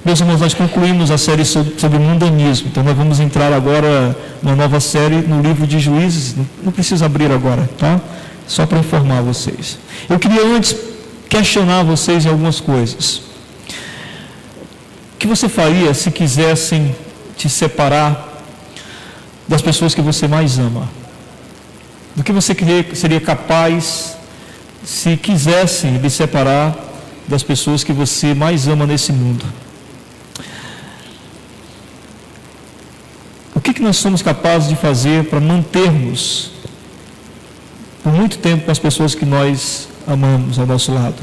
Meus irmãos, nós concluímos a série sobre o mundanismo, então nós vamos entrar agora numa nova série no livro de Juízes. Não precisa abrir agora, tá? Só para informar vocês. Eu queria antes questionar vocês em algumas coisas. O que você faria se quisessem te separar das pessoas que você mais ama? Do que você seria capaz se quisessem lhe separar das pessoas que você mais ama nesse mundo? O que nós somos capazes de fazer para mantermos por muito tempo com as pessoas que nós amamos ao nosso lado?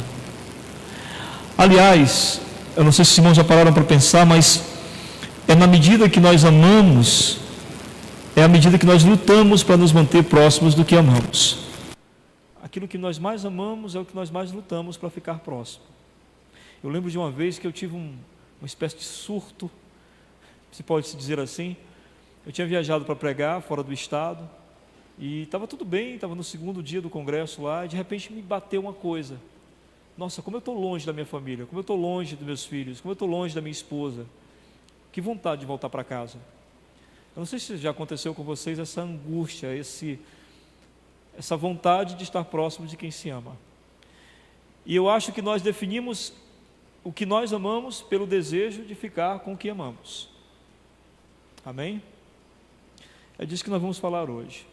Aliás, eu não sei se os irmãos já pararam para pensar, mas é na medida que nós amamos, é à medida que nós lutamos para nos manter próximos do que amamos. Aquilo que nós mais amamos é o que nós mais lutamos para ficar próximo. Eu lembro de uma vez que eu tive uma espécie de surto, se pode se dizer assim. Eu tinha viajado para pregar fora do estado e estava tudo bem, estava no segundo dia do congresso lá, e de repente me bateu uma coisa. Nossa, como eu estou longe da minha família, como eu estou longe dos meus filhos, como eu estou longe da minha esposa. Que vontade de voltar para casa. Eu não sei se já aconteceu com vocês essa angústia, essa vontade de estar próximo de quem se ama. E eu acho que nós definimos o que nós amamos pelo desejo de ficar com o que amamos. Amém? É disso que nós vamos falar hoje.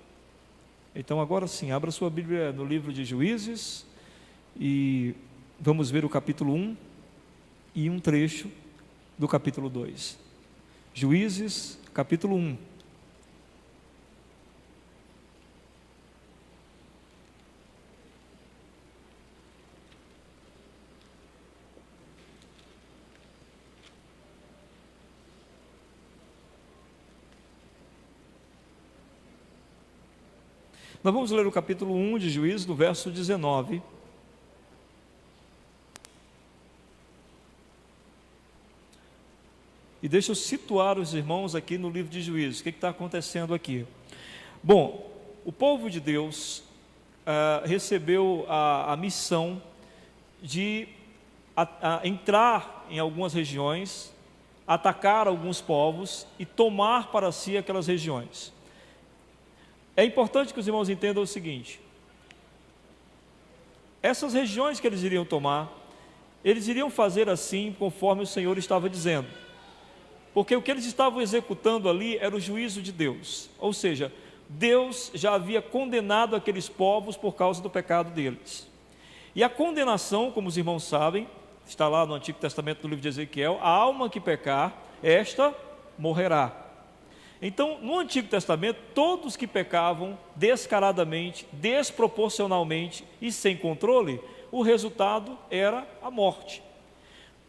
Então agora sim, abra sua Bíblia no livro de Juízes e vamos ver o capítulo 1 e um trecho do capítulo 2. Juízes, capítulo 1. Nós vamos ler o capítulo 1 de Juízes, do verso 19. E deixa eu situar os irmãos aqui no livro de Juízes. O que está acontecendo aqui? Bom, o povo de Deus recebeu a missão de entrar em algumas regiões, atacar alguns povos e tomar para si aquelas regiões. É importante que os irmãos entendam o seguinte: essas regiões que eles iriam tomar, eles iriam fazer assim conforme o Senhor estava dizendo, porque o que eles estavam executando ali era o juízo de Deus, ou seja, Deus já havia condenado aqueles povos por causa do pecado deles. E a condenação, como os irmãos sabem, está lá no Antigo Testamento, no livro de Ezequiel: a alma que pecar, esta morrerá. Então, no Antigo Testamento, todos que pecavam descaradamente, desproporcionalmente e sem controle, o resultado era a morte.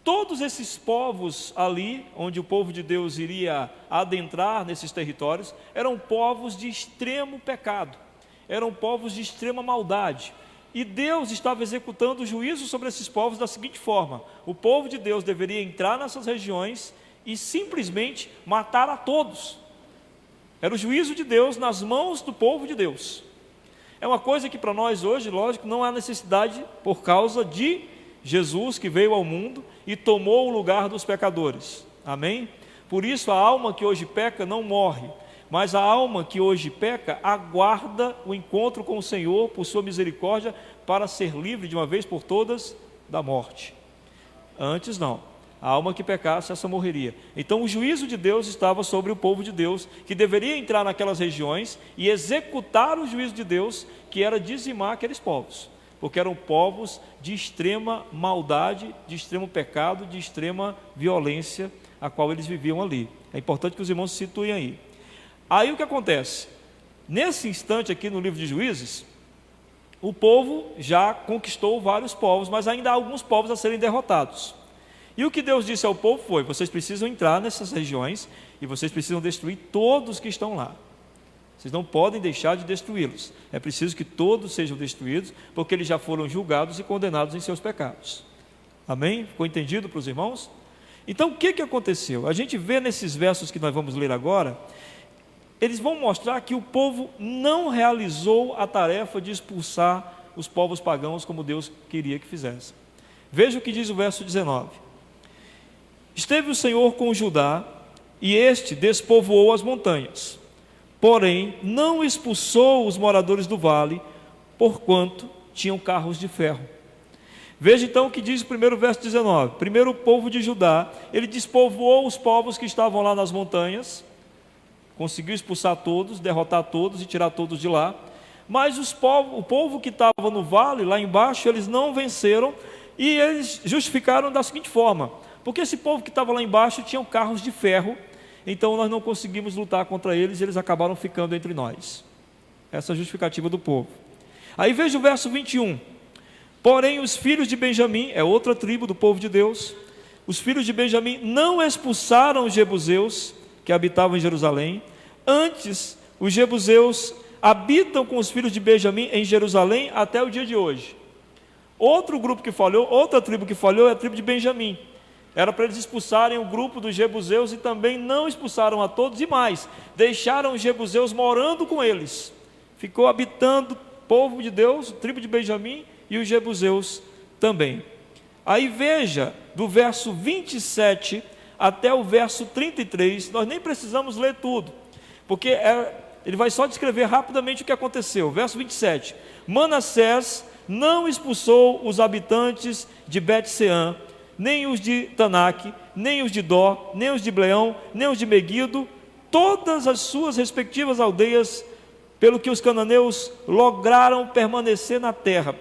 Todos esses povos ali, onde o povo de Deus iria adentrar nesses territórios, eram povos de extremo pecado, eram povos de extrema maldade. E Deus estava executando o juízo sobre esses povos da seguinte forma: o povo de Deus deveria entrar nessas regiões e simplesmente matar a todos. Era o juízo de Deus nas mãos do povo de Deus. É uma coisa que para nós hoje, lógico, não há necessidade por causa de Jesus, que veio ao mundo e tomou o lugar dos pecadores. Amém? Por isso a alma que hoje peca não morre, mas a alma que hoje peca aguarda o encontro com o Senhor por sua misericórdia, para ser livre de uma vez por todas da morte. Antes não. A alma que pecasse, essa morreria. Então o juízo de Deus estava sobre o povo de Deus, que deveria entrar naquelas regiões e executar o juízo de Deus, que era dizimar aqueles povos, porque eram povos de extrema maldade, de extremo pecado, de extrema violência, a qual eles viviam ali. É importante que os irmãos se situem aí. Aí o que acontece? Nesse instante aqui no livro de Juízes, o povo já conquistou vários povos, mas ainda há alguns povos a serem derrotados. E o que Deus disse ao povo foi: vocês precisam entrar nessas regiões e vocês precisam destruir todos que estão lá. Vocês não podem deixar de destruí-los. É preciso que todos sejam destruídos, porque eles já foram julgados e condenados em seus pecados. Amém? Ficou entendido para os irmãos? Então o que aconteceu? A gente vê nesses versos que nós vamos ler agora, eles vão mostrar que o povo não realizou a tarefa de expulsar os povos pagãos como Deus queria que fizesse. Veja o que diz o verso 19. Esteve o Senhor com Judá, e este despovoou as montanhas, porém não expulsou os moradores do vale, porquanto tinham carros de ferro. Veja então o que diz o primeiro verso 19. Primeiro, o povo de Judá, ele despovoou os povos que estavam lá nas montanhas, conseguiu expulsar todos, derrotar todos e tirar todos de lá. Mas o povo que estava no vale, lá embaixo, eles não venceram, e eles justificaram da seguinte forma: porque esse povo que estava lá embaixo tinham carros de ferro, então nós não conseguimos lutar contra eles, e eles acabaram ficando entre nós. Essa é a justificativa do povo. Aí veja o verso 21. Porém os filhos de Benjamim, é outra tribo do povo de Deus, os filhos de Benjamim não expulsaram os jebuseus que habitavam em Jerusalém. Antes, os jebuseus habitam com os filhos de Benjamim em Jerusalém até o dia de hoje. Outro grupo que falhou, outra tribo que falhou é a tribo de Benjamim. Era para eles expulsarem o grupo dos jebuseus, e também não expulsaram a todos, e mais, deixaram os jebuseus morando com eles. Ficou habitando o povo de Deus, tribo de Benjamim, e os jebuseus também. Aí veja, do verso 27 até o verso 33, nós nem precisamos ler tudo, porque ele vai só descrever rapidamente o que aconteceu. Verso 27, Manassés não expulsou os habitantes de Bet-Seã, nem os de Tanaque, nem os de Dó, nem os de Bleão, nem os de Meguido, todas as suas respectivas aldeias, pelo que os cananeus lograram permanecer na terra.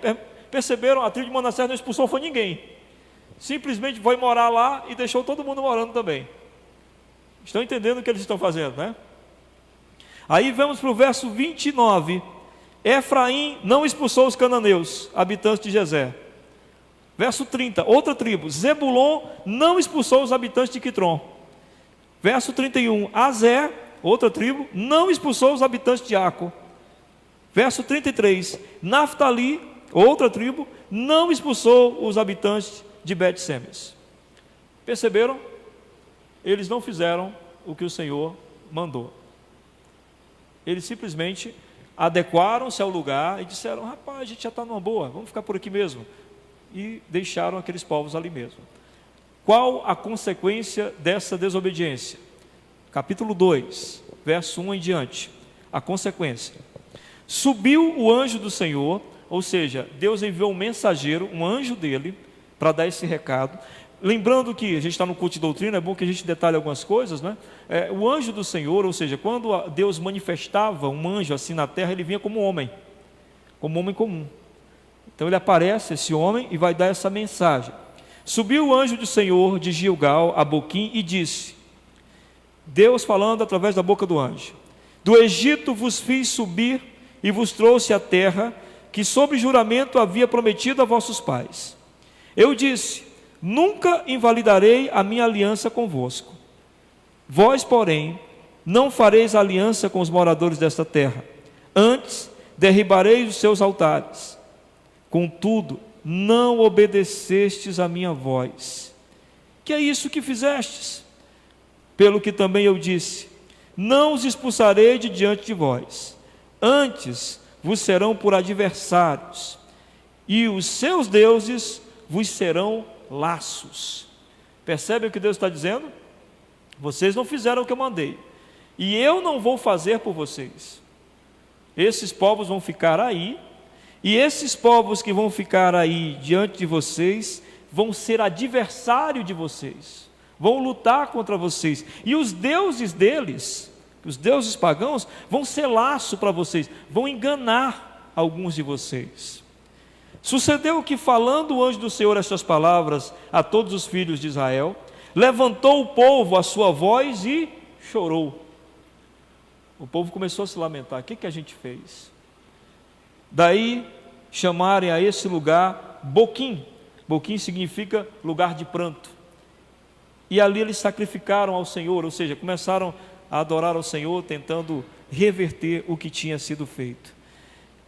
Perceberam? A tribo de Manassés não expulsou foi ninguém, simplesmente foi morar lá e deixou todo mundo morando também. Estão entendendo o que eles estão fazendo, né? Aí vamos para o verso 29. Efraim não expulsou os cananeus, habitantes de Gezer. Verso 30, outra tribo, Zebulon não expulsou os habitantes de Quitron. Verso 31, Azer, outra tribo, não expulsou os habitantes de Aco. Verso 33, Naftali, outra tribo, não expulsou os habitantes de Bet-Semes. Perceberam? Eles não fizeram o que o Senhor mandou. Eles simplesmente adequaram-se ao lugar e disseram: rapaz, a gente já está numa boa, vamos ficar por aqui mesmo. E deixaram aqueles povos ali mesmo. Qual a consequência dessa desobediência? Capítulo 2, verso 1 em diante. A consequência: subiu o anjo do Senhor, ou seja, Deus enviou um mensageiro, um anjo dele, para dar esse recado. Lembrando que a gente está no culto de doutrina, é bom que a gente detalhe algumas coisas, né? O anjo do Senhor, ou seja, quando Deus manifestava um anjo assim na terra, ele vinha como um homem comum. Então ele aparece, esse homem, e vai dar essa mensagem. Subiu o anjo do Senhor de Gilgal a Boquim e disse, Deus falando através da boca do anjo: do Egito vos fiz subir e vos trouxe a terra que sob juramento havia prometido a vossos pais. Eu disse: nunca invalidarei a minha aliança convosco. Vós, porém, não fareis aliança com os moradores desta terra, antes derribareis os seus altares. Contudo, não obedecestes a minha voz. Que é isso que fizestes? Pelo que também eu disse: não os expulsarei de diante de vós, antes vos serão por adversários, e os seus deuses vos serão laços. Percebem o que Deus está dizendo? Vocês não fizeram o que eu mandei, e eu não vou fazer por vocês. Esses povos vão ficar aí, e esses povos que vão ficar aí diante de vocês vão ser adversário de vocês, vão lutar contra vocês, e os deuses deles, os deuses pagãos, vão ser laço para vocês, vão enganar alguns de vocês. Sucedeu que, falando o anjo do Senhor estas palavras a todos os filhos de Israel, levantou o povo a sua voz e chorou. O povo começou a se lamentar: o que a gente fez? Daí chamarem a esse lugar Boquim. Boquim significa lugar de pranto. E ali eles sacrificaram ao Senhor, ou seja, começaram a adorar ao Senhor, tentando reverter o que tinha sido feito.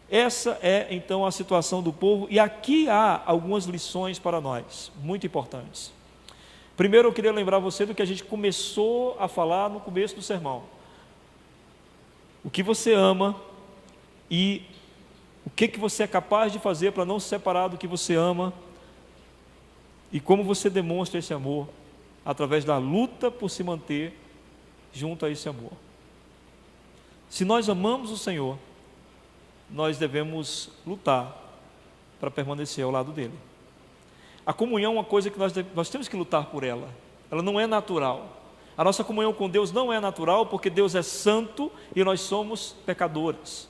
Essa é então a situação do povo, e aqui há algumas lições para nós, muito importantes. Primeiro eu queria lembrar você do que a gente começou a falar no começo do sermão. O que você ama e o que você é capaz de fazer para não se separar do que você ama, e como você demonstra esse amor através da luta por se manter junto a esse amor. Se nós amamos o Senhor, nós devemos lutar para permanecer ao lado dele. A comunhão é uma coisa que nós temos que lutar por ela. Ela não é natural. A nossa comunhão com Deus não é natural, porque Deus é santo e nós somos pecadores.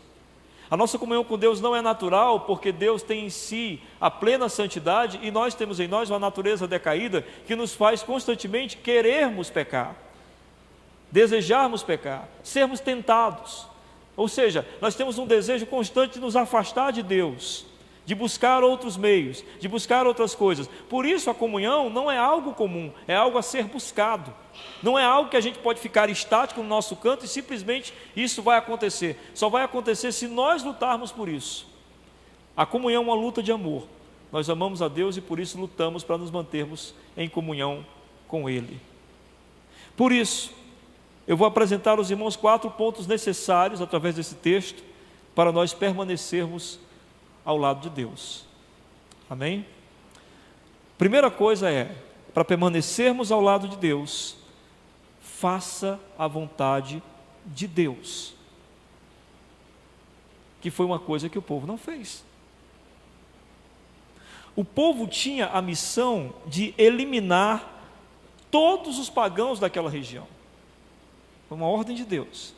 A nossa comunhão com Deus não é natural, porque Deus tem em si a plena santidade e nós temos em nós uma natureza decaída que nos faz constantemente querermos pecar, desejarmos pecar, sermos tentados. Ou seja, nós temos um desejo constante de nos afastar de Deus, de buscar outros meios, de buscar outras coisas. Por isso a comunhão não é algo comum, é algo a ser buscado. Não é algo que a gente pode ficar estático no nosso canto e simplesmente isso vai acontecer. Só vai acontecer se nós lutarmos por isso. A comunhão é uma luta de amor. Nós amamos a Deus e por isso lutamos para nos mantermos em comunhão com Ele. Por isso, eu vou apresentar aos irmãos 4 pontos necessários através desse texto para nós permanecermos ao lado de Deus. Amém? Primeira coisa é, para permanecermos ao lado de Deus, faça a vontade de Deus, que foi uma coisa que o povo não fez. O povo tinha a missão de eliminar todos os pagãos daquela região. Foi uma ordem de Deus.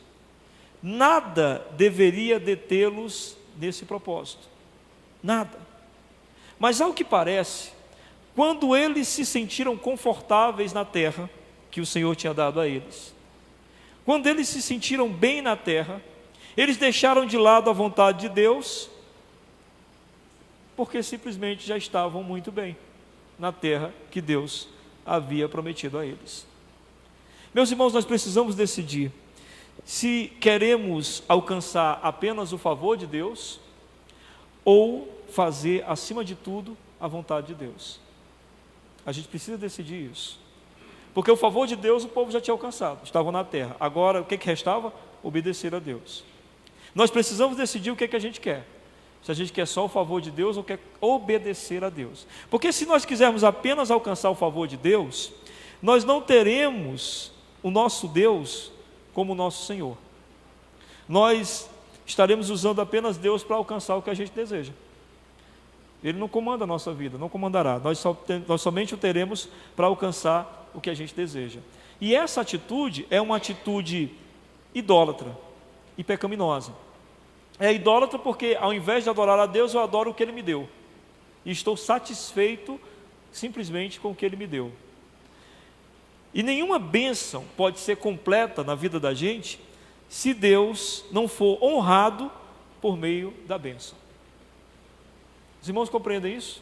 Nada deveria detê-los nesse propósito. Nada. Mas ao que parece, quando eles se sentiram confortáveis na terra que o Senhor tinha dado a eles, quando eles se sentiram bem na terra, eles deixaram de lado a vontade de Deus, porque simplesmente já estavam muito bem na terra que Deus havia prometido a eles. Meus irmãos, nós precisamos decidir se queremos alcançar apenas o favor de Deus ou fazer, acima de tudo, a vontade de Deus. A gente precisa decidir isso. Porque o favor de Deus o povo já tinha alcançado, estavam na terra. Agora, o que restava? Obedecer a Deus. Nós precisamos decidir o que a gente quer. Se a gente quer só o favor de Deus ou quer obedecer a Deus. Porque se nós quisermos apenas alcançar o favor de Deus, nós não teremos o nosso Deus como nosso Senhor. Nós estaremos usando apenas Deus para alcançar o que a gente deseja. Ele não comanda a nossa vida, não comandará. Nós somente o teremos para alcançar o que a gente deseja. E essa atitude é uma atitude idólatra e pecaminosa. É idólatra porque ao invés de adorar a Deus, eu adoro o que Ele me deu. E estou satisfeito simplesmente com o que Ele me deu. E nenhuma bênção pode ser completa na vida da gente se Deus não for honrado por meio da bênção. Os irmãos compreendem isso?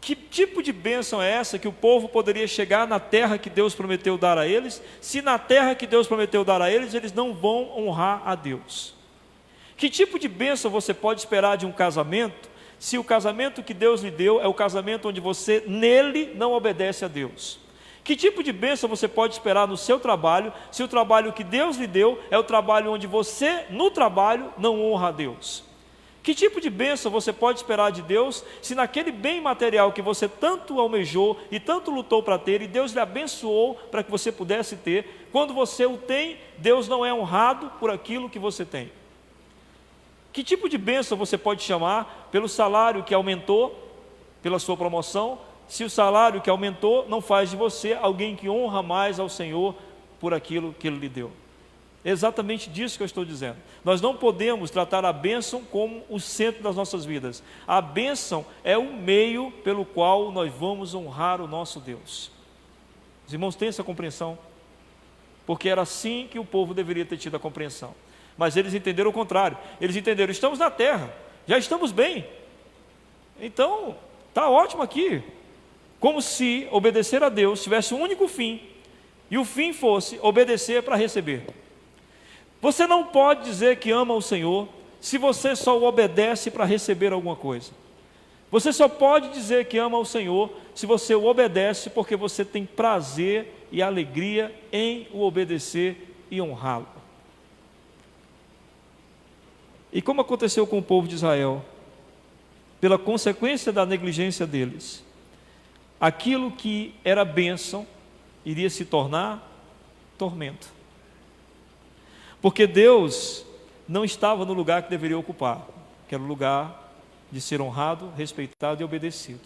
Que tipo de bênção é essa que o povo poderia chegar na terra que Deus prometeu dar a eles, se na terra que Deus prometeu dar a eles, eles não vão honrar a Deus? Que tipo de bênção você pode esperar de um casamento, se o casamento que Deus lhe deu é o casamento onde você, nele, não obedece a Deus? Que tipo de bênção você pode esperar no seu trabalho, se o trabalho que Deus lhe deu é o trabalho onde você, no trabalho, não honra a Deus? Que tipo de bênção você pode esperar de Deus, se naquele bem material que você tanto almejou e tanto lutou para ter, e Deus lhe abençoou para que você pudesse ter, quando você o tem, Deus não é honrado por aquilo que você tem? Que tipo de bênção você pode chamar pelo salário que aumentou, pela sua promoção, se o salário que aumentou não faz de você alguém que honra mais ao Senhor por aquilo que Ele lhe deu? É exatamente disso que eu estou dizendo. Nós não podemos tratar a bênção como o centro das nossas vidas. A bênção é o meio pelo qual nós vamos honrar o nosso Deus. Os irmãos têm essa compreensão? Porque era assim que o povo deveria ter tido a compreensão. Mas eles entenderam o contrário. Eles entenderam, estamos na terra, já estamos bem. Então, está ótimo aqui. Como se obedecer a Deus tivesse um único fim, e o fim fosse obedecer para receber. Você não pode dizer que ama o Senhor se você só o obedece para receber alguma coisa. Você só pode dizer que ama o Senhor se você o obedece porque você tem prazer e alegria em o obedecer e honrá-lo. E como aconteceu com o povo de Israel, pela consequência da negligência deles, aquilo que era bênção iria se tornar tormento. Porque Deus não estava no lugar que deveria ocupar, que era o lugar de ser honrado, respeitado e obedecido.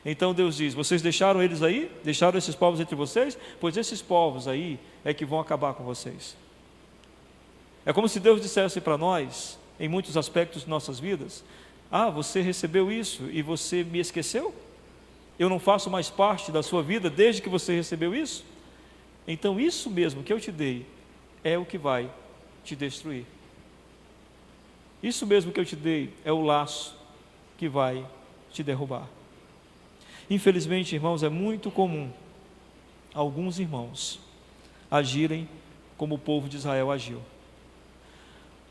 Então Deus diz: vocês deixaram eles aí? Deixaram esses povos entre vocês? Pois esses povos aí é que vão acabar com vocês. É como se Deus dissesse para nós, em muitos aspectos de nossas vidas: você recebeu isso e você me esqueceu? Eu não faço mais parte da sua vida desde que você recebeu isso? Então isso mesmo que eu te dei é o que vai te destruir. Isso mesmo que eu te dei é o laço que vai te derrubar. Infelizmente, irmãos, é muito comum alguns irmãos agirem como o povo de Israel agiu.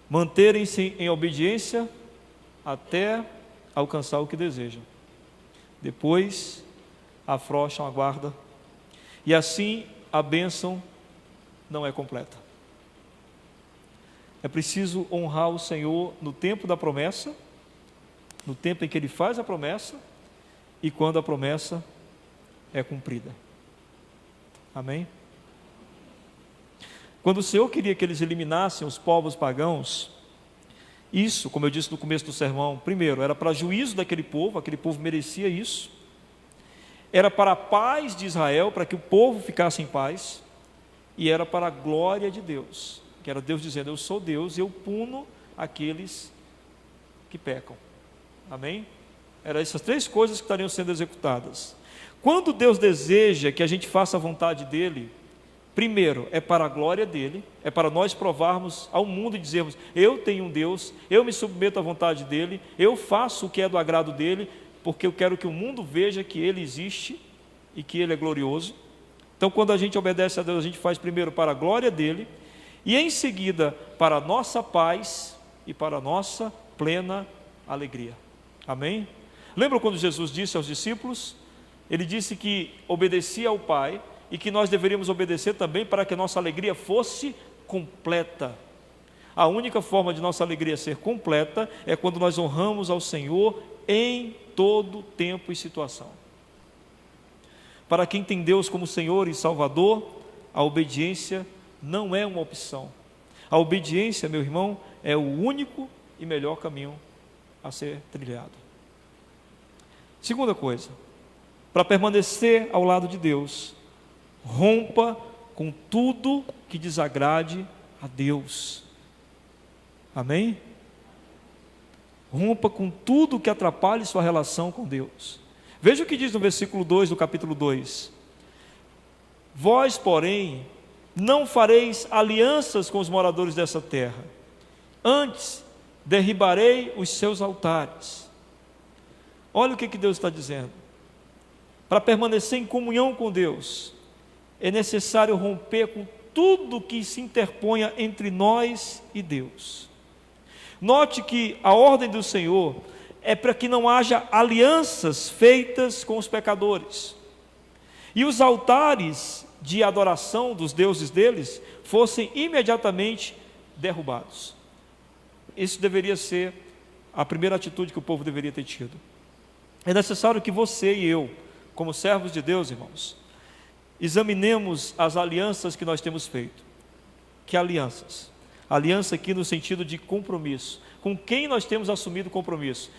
Manterem-se em obediência até alcançar o que desejam. Depois afrouxam a guarda e assim a bênção não é completa. É preciso honrar o Senhor no tempo da promessa, no tempo em que Ele faz a promessa e quando a promessa é cumprida. Amém? Quando o Senhor queria que eles eliminassem os povos pagãos, isso, como eu disse no começo do sermão, primeiro, era para juízo daquele povo, aquele povo merecia isso, era para a paz de Israel, para que o povo ficasse em paz, e era para a glória de Deus, que era Deus dizendo: eu sou Deus e eu puno aqueles que pecam. Amém? Eram essas três coisas que estariam sendo executadas. Quando Deus deseja que a gente faça a vontade dEle, primeiro, é para a glória dEle, é para nós provarmos ao mundo e dizermos: eu tenho um Deus, eu me submeto à vontade dEle, eu faço o que é do agrado dEle, porque eu quero que o mundo veja que Ele existe e que Ele é glorioso. Então, quando a gente obedece a Deus, a gente faz primeiro para a glória dEle, e em seguida para a nossa paz e para a nossa plena alegria. Amém? Lembra quando Jesus disse aos discípulos? Ele disse que obedecia ao Pai e que nós deveríamos obedecer também para que a nossa alegria fosse completa. A única forma de nossa alegria ser completa é quando nós honramos ao Senhor em todo tempo e situação. Para quem tem Deus como Senhor e Salvador, a obediência não é uma opção. A obediência, meu irmão, é o único e melhor caminho a ser trilhado. Segunda coisa, para permanecer ao lado de Deus, rompa com tudo que desagrade a Deus. Amém? Rompa com tudo que atrapalhe sua relação com Deus. Veja o que diz no versículo 2 do capítulo 2: vós, porém, não fareis alianças com os moradores dessa terra, antes derribarei os seus altares. Olha o que Deus está dizendo. Para permanecer em comunhão com Deus, é necessário romper com tudo que se interponha entre nós e Deus. Note que a ordem do Senhor é para que não haja alianças feitas com os pecadores, e os altares de adoração dos deuses deles fossem imediatamente derrubados. Isso deveria ser a primeira atitude que o povo deveria ter tido. É necessário que você e eu, como servos de Deus, irmãos, examinemos as alianças que nós temos feito. Que alianças? Aliança aqui no sentido de compromisso. Com quem nós temos assumido compromisso?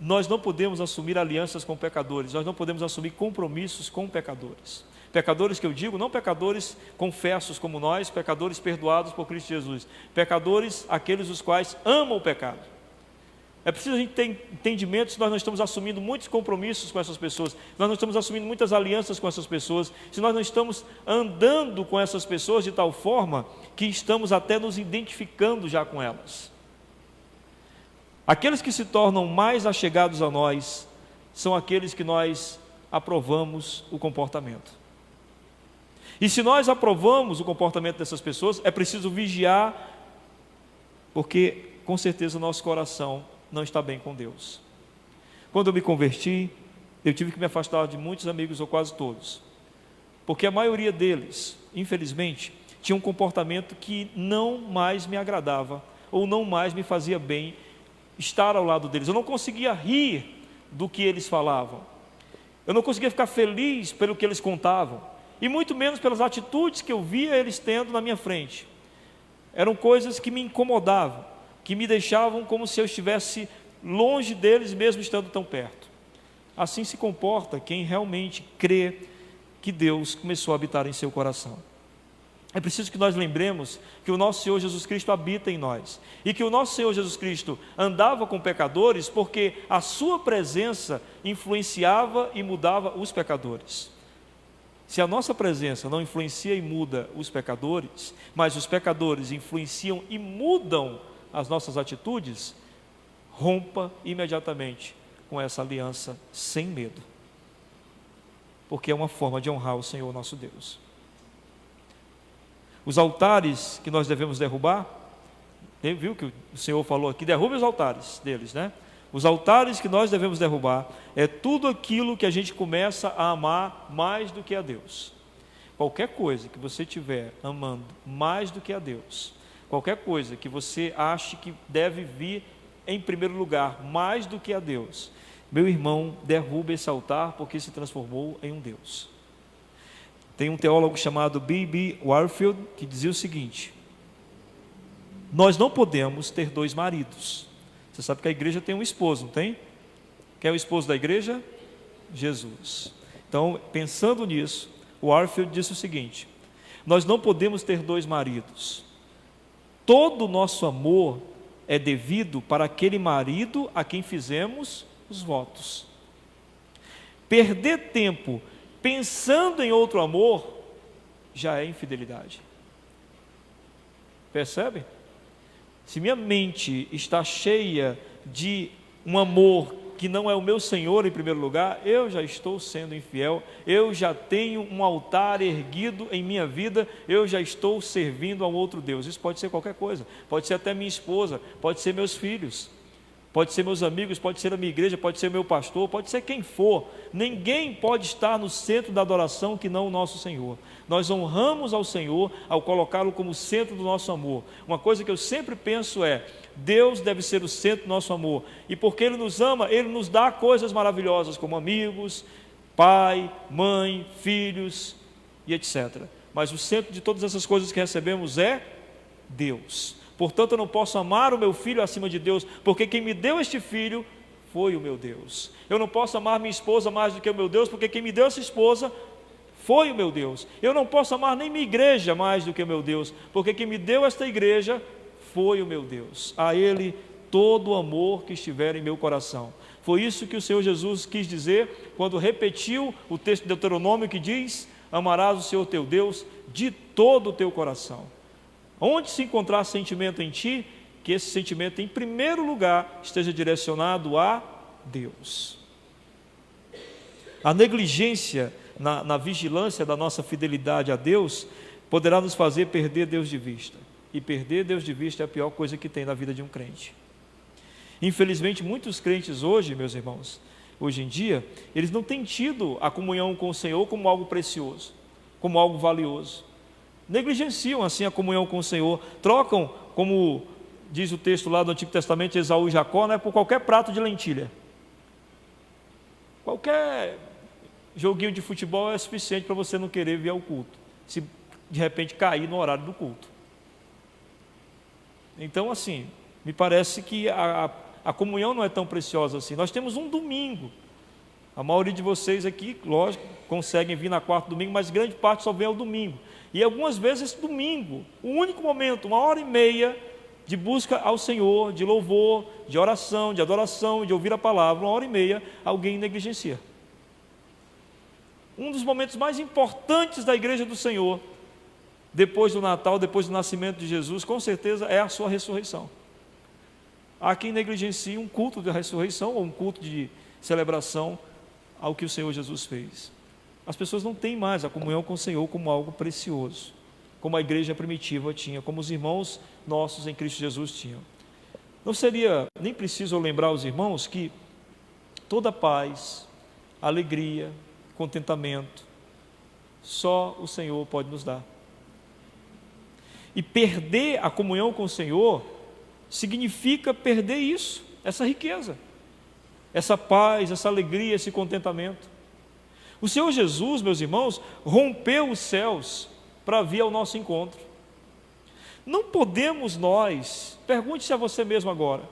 Nós não podemos assumir alianças com pecadores, nós não podemos assumir compromissos com pecadores. Pecadores que eu digo, não pecadores confessos como nós, pecadores perdoados por Cristo Jesus. Pecadores, aqueles os quais amam o pecado. É preciso a gente ter entendimento se nós não estamos assumindo muitos compromissos com essas pessoas, nós não estamos assumindo muitas alianças com essas pessoas, se nós não estamos andando com essas pessoas de tal forma que estamos até nos identificando já com elas. Aqueles que se tornam mais achegados a nós são aqueles que nós aprovamos o comportamento. E se nós aprovamos o comportamento dessas pessoas, é preciso vigiar, porque com certeza o nosso coração não está bem com Deus. Quando eu me converti, eu tive que me afastar de muitos amigos, ou quase todos, porque a maioria deles, infelizmente, tinha um comportamento que não mais me agradava, ou não mais me fazia bem estar ao lado deles. Eu não conseguia rir do que eles falavam, eu não conseguia ficar feliz pelo que eles contavam, e muito menos pelas atitudes que eu via eles tendo na minha frente. Eram coisas que me incomodavam, que me deixavam como se eu estivesse longe deles, mesmo estando tão perto. Assim se comporta quem realmente crê que Deus começou a habitar em seu coração. É preciso que nós lembremos que o nosso Senhor Jesus Cristo habita em nós, e que o nosso Senhor Jesus Cristo andava com pecadores porque a sua presença influenciava e mudava os pecadores. Se a nossa presença não influencia e muda os pecadores, mas os pecadores influenciam e mudam as nossas atitudes, rompa imediatamente com essa aliança sem medo, porque é uma forma de honrar o Senhor nosso Deus. Os altares que nós devemos derrubar, viu que o Senhor falou aqui, derrube os altares deles, né? Os altares que nós devemos derrubar é tudo aquilo que a gente começa a amar mais do que a Deus. Qualquer coisa que você estiver amando mais do que a Deus, qualquer coisa que você ache que deve vir em primeiro lugar mais do que a Deus, meu irmão, derruba esse altar, porque se transformou em um Deus. Tem um teólogo chamado B.B. Warfield que dizia o seguinte: nós não podemos ter dois maridos. Você sabe que a igreja tem um esposo, não tem? Quem é o esposo da igreja? Jesus. Então, pensando nisso, o Warfield disse o seguinte: nós não podemos ter dois maridos. Todo o nosso amor é devido para aquele marido a quem fizemos os votos. Perder tempo pensando em outro amor já é infidelidade. Percebe? Se minha mente está cheia de um amor que não é o meu Senhor em primeiro lugar, eu já estou sendo infiel, eu já tenho um altar erguido em minha vida, eu já estou servindo a um outro Deus. Isso pode ser qualquer coisa, pode ser até minha esposa, pode ser meus filhos, pode ser meus amigos, pode ser a minha igreja, pode ser meu pastor, pode ser quem for. Ninguém pode estar no centro da adoração que não o nosso Senhor. Nós honramos ao Senhor ao colocá-lo como centro do nosso amor. Uma coisa que eu sempre penso é: Deus deve ser o centro do nosso amor, e porque Ele nos ama, Ele nos dá coisas maravilhosas como amigos, pai, mãe, filhos e etc. Mas o centro de todas essas coisas que recebemos é Deus. Portanto, eu não posso amar o meu filho acima de Deus, porque quem me deu este filho foi o meu Deus. Eu não posso amar minha esposa mais do que o meu Deus, porque quem me deu essa esposa foi o meu Deus. Eu não posso amar nem minha igreja mais do que o meu Deus, porque quem me deu esta igreja foi o meu Deus. A Ele todo o amor que estiver em meu coração. Foi isso que o Senhor Jesus quis dizer quando repetiu o texto de Deuteronômio que diz: amarás o Senhor teu Deus de todo o teu coração. Onde se encontrar sentimento em ti, que esse sentimento em primeiro lugar esteja direcionado a Deus. A negligência na vigilância da nossa fidelidade a Deus poderá nos fazer perder Deus de vista. E perder Deus de vista é a pior coisa que tem na vida de um crente. Infelizmente, muitos crentes hoje, meus irmãos, hoje em dia, eles não têm tido a comunhão com o Senhor como algo precioso, como algo valioso. Negligenciam assim a comunhão com o Senhor, trocam, como diz o texto lá do Antigo Testamento, Esaú e Jacó, por qualquer prato de lentilha. Qualquer joguinho de futebol é suficiente para você não querer vir ao culto, se de repente cair no horário do culto. Então, assim, me parece que a comunhão não é tão preciosa assim. Nós temos um domingo. A maioria de vocês aqui, lógico, conseguem vir na quarta domingo, mas grande parte só vem ao domingo. E algumas vezes esse domingo, o único momento, 1h30 de busca ao Senhor, de louvor, de oração, de adoração, de ouvir a palavra, 1h30, alguém negligencia. Um dos momentos mais importantes da igreja do Senhor, depois do Natal, depois do nascimento de Jesus, com certeza é a sua ressurreição. Há quem negligencie um culto de ressurreição ou um culto de celebração ao que o Senhor Jesus fez. As pessoas não têm mais a comunhão com o Senhor como algo precioso, como a igreja primitiva tinha, como os irmãos nossos em Cristo Jesus tinham. Não seria nem preciso eu lembrar aos irmãos que toda paz, alegria, contentamento, só o Senhor pode nos dar. E perder a comunhão com o Senhor significa perder isso, essa riqueza, essa paz, essa alegria, esse contentamento. O Senhor Jesus, meus irmãos, rompeu os céus para vir ao nosso encontro. Não podemos nós, pergunte-se a você mesmo agora,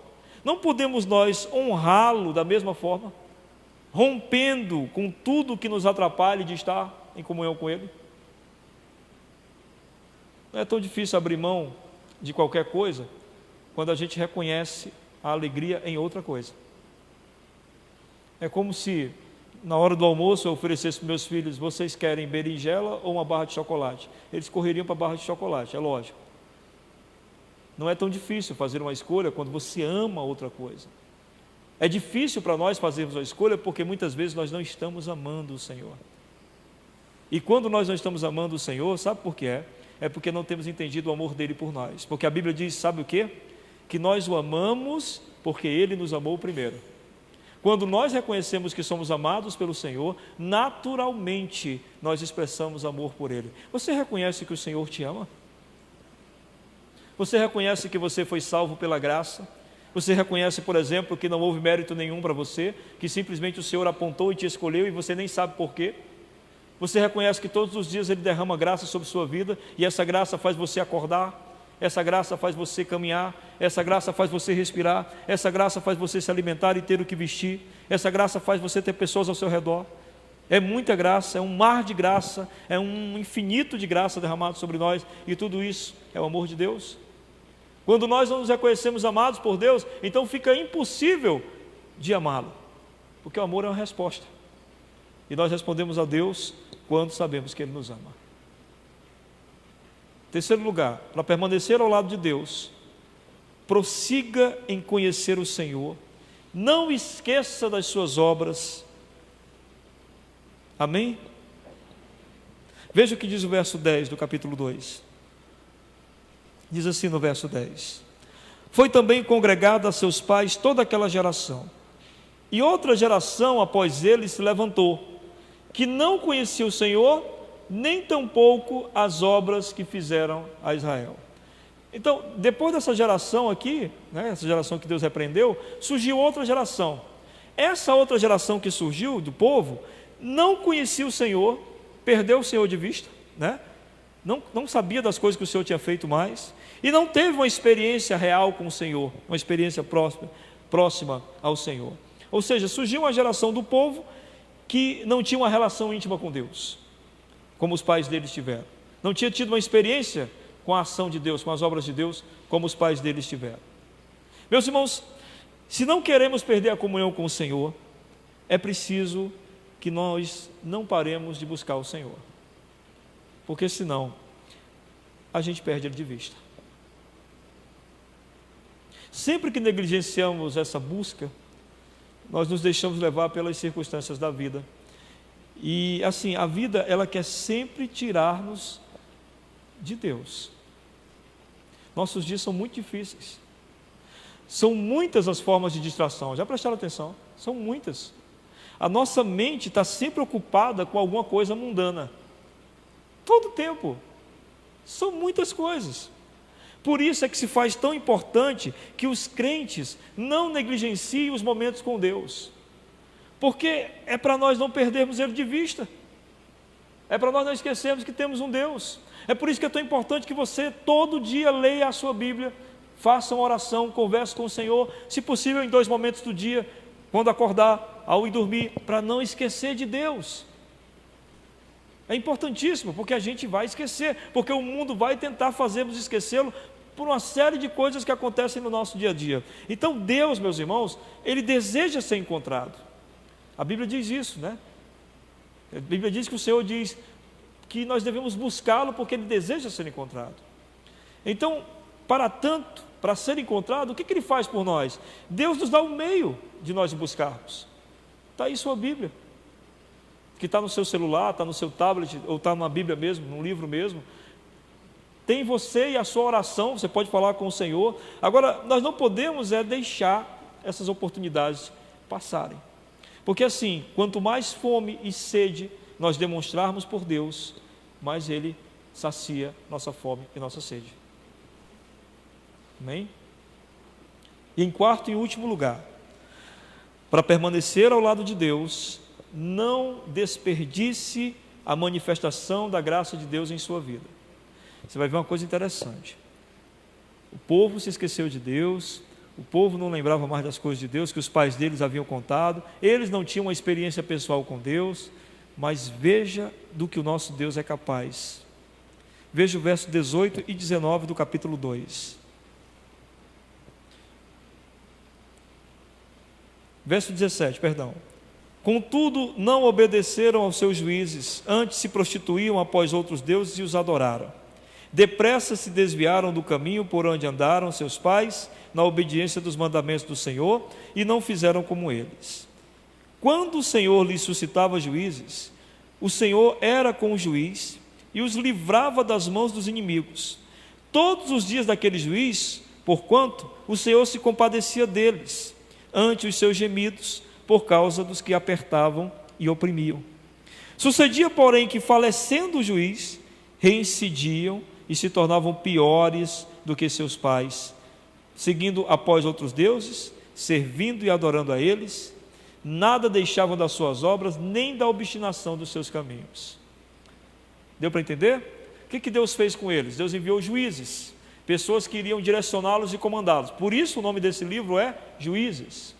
não podemos nós honrá-lo da mesma forma, rompendo com tudo que nos atrapalhe de estar em comunhão com Ele? Não é tão difícil abrir mão de qualquer coisa quando a gente reconhece a alegria em outra coisa. É como se na hora do almoço eu oferecesse para meus filhos: vocês querem berinjela ou uma barra de chocolate? Eles correriam para a barra de chocolate, é lógico. Não é tão difícil fazer uma escolha quando você ama outra coisa. É difícil para nós fazermos uma escolha porque muitas vezes nós não estamos amando o Senhor. E quando nós não estamos amando o Senhor, sabe por que é? É porque não temos entendido o amor dele por nós. Porque a Bíblia diz, sabe o quê? Que nós o amamos porque ele nos amou primeiro. Quando nós reconhecemos que somos amados pelo Senhor, naturalmente nós expressamos amor por ele. Você reconhece que o Senhor te ama? Você reconhece que você foi salvo pela graça? Você reconhece, por exemplo, que não houve mérito nenhum para você, que simplesmente o Senhor apontou e te escolheu e você nem sabe por quê? Você reconhece que todos os dias ele derrama graça sobre sua vida e essa graça faz você acordar? Essa graça faz você caminhar, essa graça faz você respirar, essa graça faz você se alimentar e ter o que vestir, essa graça faz você ter pessoas ao seu redor. É muita graça, é um mar de graça, é um infinito de graça derramado sobre nós, e tudo isso é o amor de Deus. Quando nós não nos reconhecemos amados por Deus, então fica impossível de amá-lo, porque o amor é uma resposta, e nós respondemos a Deus quando sabemos que Ele nos ama. Terceiro lugar, para permanecer ao lado de Deus, prossiga em conhecer o Senhor, não esqueça das suas obras. Amém? Veja o que diz o verso 10 do capítulo 2. Diz assim no verso 10: foi também congregada a seus pais toda aquela geração, e outra geração após ele se levantou, que não conhecia o Senhor, nem tampouco as obras que fizeram a Israel. Então, depois dessa geração aqui, essa geração que Deus repreendeu, surgiu outra geração. Essa outra geração que surgiu do povo, não conhecia o Senhor, perdeu o Senhor de vista, não sabia das coisas que o Senhor tinha feito mais, e não teve uma experiência real com o Senhor, uma experiência próxima ao Senhor. Ou seja, surgiu uma geração do povo que não tinha uma relação íntima com Deus, como os pais deles tiveram. Não tinha tido uma experiência com a ação de Deus, com as obras de Deus, como os pais deles tiveram. Meus irmãos, se não queremos perder a comunhão com o Senhor, é preciso que nós não paremos de buscar o Senhor, porque senão a gente perde Ele de vista. Sempre que negligenciamos essa busca, nós nos deixamos levar pelas circunstâncias da vida. E assim, a vida, ela quer sempre tirar-nos de Deus. Nossos dias são muito difíceis. São muitas as formas de distração. Já prestaram atenção? São muitas. A nossa mente está sempre ocupada com alguma coisa mundana. Todo tempo. São muitas coisas. Por isso é que se faz tão importante que os crentes não negligenciem os momentos com Deus. Porque é para nós não perdermos Ele de vista. É para nós não esquecermos que temos um Deus. É por isso que é tão importante que você todo dia leia a sua Bíblia, faça uma oração, converse com o Senhor, se possível em 2 momentos do dia, quando acordar, ao ir dormir, para não esquecer de Deus. É importantíssimo, porque a gente vai esquecer, porque o mundo vai tentar fazermos esquecê-lo por uma série de coisas que acontecem no nosso dia a dia. Então Deus, meus irmãos, Ele deseja ser encontrado. A Bíblia diz isso, A Bíblia diz que o Senhor diz que nós devemos buscá-lo porque Ele deseja ser encontrado. Então, para ser encontrado, o que Ele faz por nós? Deus nos dá um meio de nós buscarmos. Está aí sua Bíblia, que está no seu celular, está no seu tablet, ou está na Bíblia mesmo, num livro mesmo. Tem você e a sua oração, você pode falar com o Senhor. Agora, nós não podemos deixar essas oportunidades passarem. Porque assim, quanto mais fome e sede nós demonstrarmos por Deus, mais Ele sacia nossa fome e nossa sede. Amém? E em quarto e último lugar, para permanecer ao lado de Deus, não desperdice a manifestação da graça de Deus em sua vida. Você vai ver uma coisa interessante. O povo se esqueceu de Deus, o povo não lembrava mais das coisas de Deus que os pais deles haviam contado, eles não tinham uma experiência pessoal com Deus, mas veja do que o nosso Deus é capaz. Veja o verso 18 e 19 do capítulo 2. Verso 17, perdão. Contudo, não obedeceram aos seus juízes, antes se prostituíam após outros deuses e os adoraram. Depressa se desviaram do caminho por onde andaram seus pais, na obediência dos mandamentos do Senhor, e não fizeram como eles. Quando o Senhor lhes suscitava juízes, o Senhor era com o juiz e os livrava das mãos dos inimigos. Todos os dias daquele juiz, porquanto o Senhor se compadecia deles, ante os seus gemidos, por causa dos que apertavam e oprimiam. Sucedia, porém, que falecendo o juiz, reincidiam e se tornavam piores do que seus pais, seguindo após outros deuses, servindo e adorando a eles, nada deixavam das suas obras, nem da obstinação dos seus caminhos. Deu para entender? O que Deus fez com eles? Deus enviou juízes, pessoas que iriam direcioná-los e comandá-los. Por isso o nome desse livro é Juízes,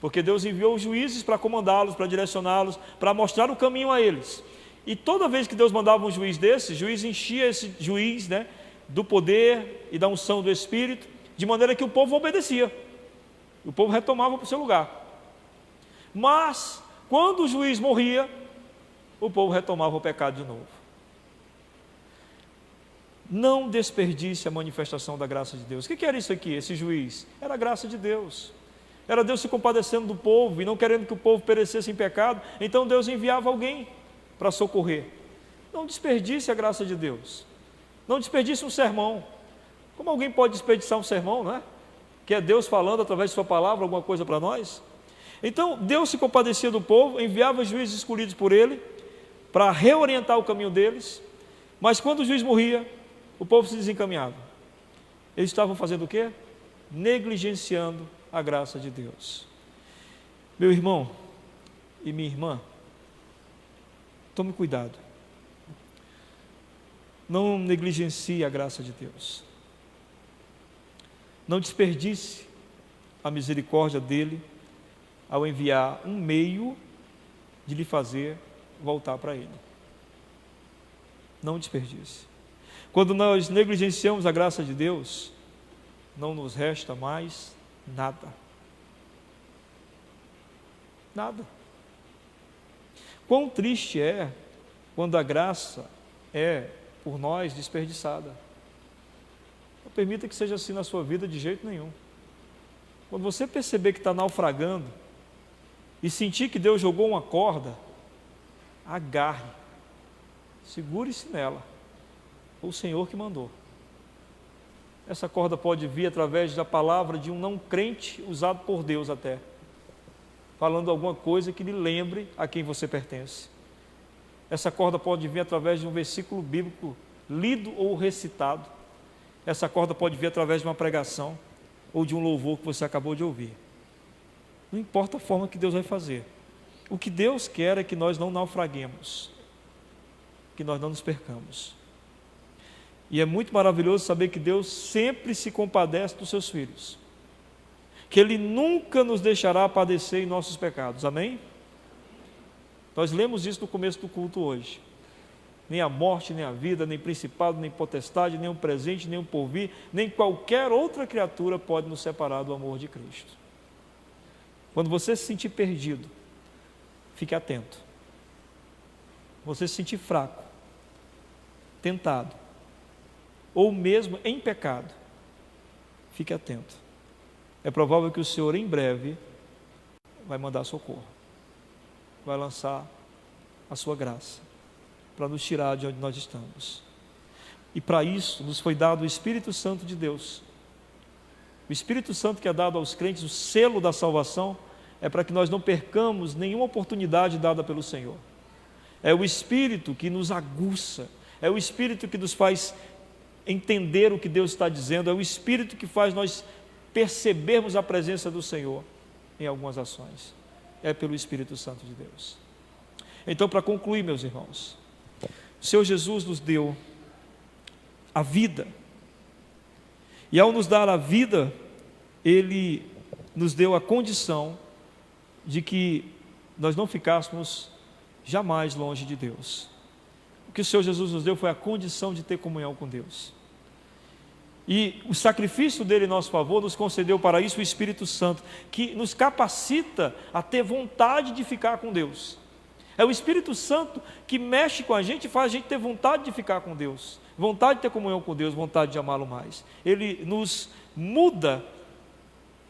porque Deus enviou juízes para comandá-los, para direcioná-los, para mostrar o caminho a eles. E toda vez que Deus mandava um juiz desse, o juiz enchia esse juiz, do poder e da unção do Espírito, de maneira que o povo obedecia, o povo retomava para o seu lugar. Mas, quando o juiz morria, o povo retomava o pecado de novo. Não desperdice a manifestação da graça de Deus. O que era isso aqui, esse juiz? Era a graça de Deus. Era Deus se compadecendo do povo e não querendo que o povo perecesse em pecado. Então Deus enviava alguém para socorrer. Não desperdice a graça de Deus. Não desperdice um sermão. Como alguém pode desperdiçar um sermão, não é? Que é Deus falando através de sua palavra alguma coisa para nós. Então Deus se compadecia do povo, enviava juízes escolhidos por ele para reorientar o caminho deles. Mas quando o juiz morria, o povo se desencaminhava. Eles estavam fazendo o quê? Negligenciando a graça de Deus. Meu irmão e minha irmã, tome cuidado. Não negligencie a graça de Deus. Não desperdice a misericórdia dele ao enviar um meio de lhe fazer voltar para ele. Não desperdice. Quando nós negligenciamos a graça de Deus, não nos resta mais nada. Nada. Quão triste é quando a graça é por nós desperdiçada. Não permita que seja assim na sua vida de jeito nenhum. Quando você perceber que está naufragando e sentir que Deus jogou uma corda, agarre, segure-se nela. Foi o Senhor que mandou. Essa corda pode vir através da palavra de um não crente usado por Deus até, falando alguma coisa que lhe lembre a quem você pertence. Essa corda pode vir através de um versículo bíblico lido ou recitado. Essa corda pode vir através de uma pregação ou de um louvor que você acabou de ouvir. Não importa a forma que Deus vai fazer. O que Deus quer é que nós não naufraguemos, que nós não nos percamos. E é muito maravilhoso saber que Deus sempre se compadece dos seus filhos, que Ele nunca nos deixará padecer em nossos pecados, amém? Nós lemos isso no começo do culto hoje. Nem a morte, nem a vida, nem principado, nem potestade, nem o presente, nem o porvir, nem qualquer outra criatura pode nos separar do amor de Cristo. Quando você se sentir perdido, fique atento. Você se sentir fraco, tentado, ou mesmo em pecado, fique atento. É provável que o Senhor em breve vai mandar socorro, vai lançar a sua graça para nos tirar de onde nós estamos. E para isso nos foi dado o Espírito Santo de Deus. O Espírito Santo que é dado aos crentes, o selo da salvação, é para que nós não percamos nenhuma oportunidade dada pelo Senhor. É o Espírito que nos aguça, é o Espírito que nos faz entender o que Deus está dizendo, é o Espírito que faz nós percebermos a presença do Senhor em algumas ações. É pelo Espírito Santo de Deus. Então, para concluir, meus irmãos, o Senhor Jesus nos deu a vida, e ao nos dar a vida, Ele nos deu a condição de que nós não ficássemos jamais longe de Deus. O que o Senhor Jesus nos deu foi a condição de ter comunhão com Deus. E o sacrifício dele em nosso favor nos concedeu para isso o Espírito Santo, que nos capacita a ter vontade de ficar com Deus. É o Espírito Santo que mexe com a gente e faz a gente ter vontade de ficar com Deus, vontade de ter comunhão com Deus, vontade de amá-lo mais. Ele nos muda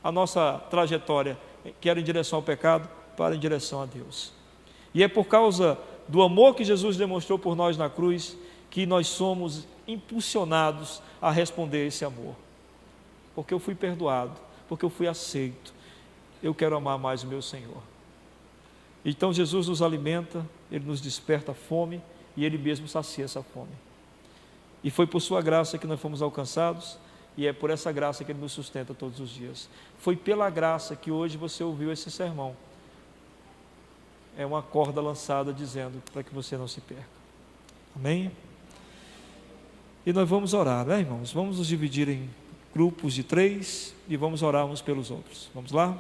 a nossa trajetória, que era em direção ao pecado, para em direção a Deus. E é por causa do amor que Jesus demonstrou por nós na cruz, que nós somos impulsionados a responder esse amor. Porque eu fui perdoado, porque eu fui aceito, eu quero amar mais o meu Senhor. Então Jesus nos alimenta, Ele nos desperta a fome, e Ele mesmo sacia essa fome. E foi por sua graça que nós fomos alcançados, e é por essa graça que Ele nos sustenta todos os dias. Foi pela graça que hoje você ouviu esse sermão. É uma corda lançada dizendo para que você não se perca. Amém? E nós vamos orar, né, irmãos? Vamos nos dividir em grupos de 3 e vamos orar uns pelos outros. Vamos lá?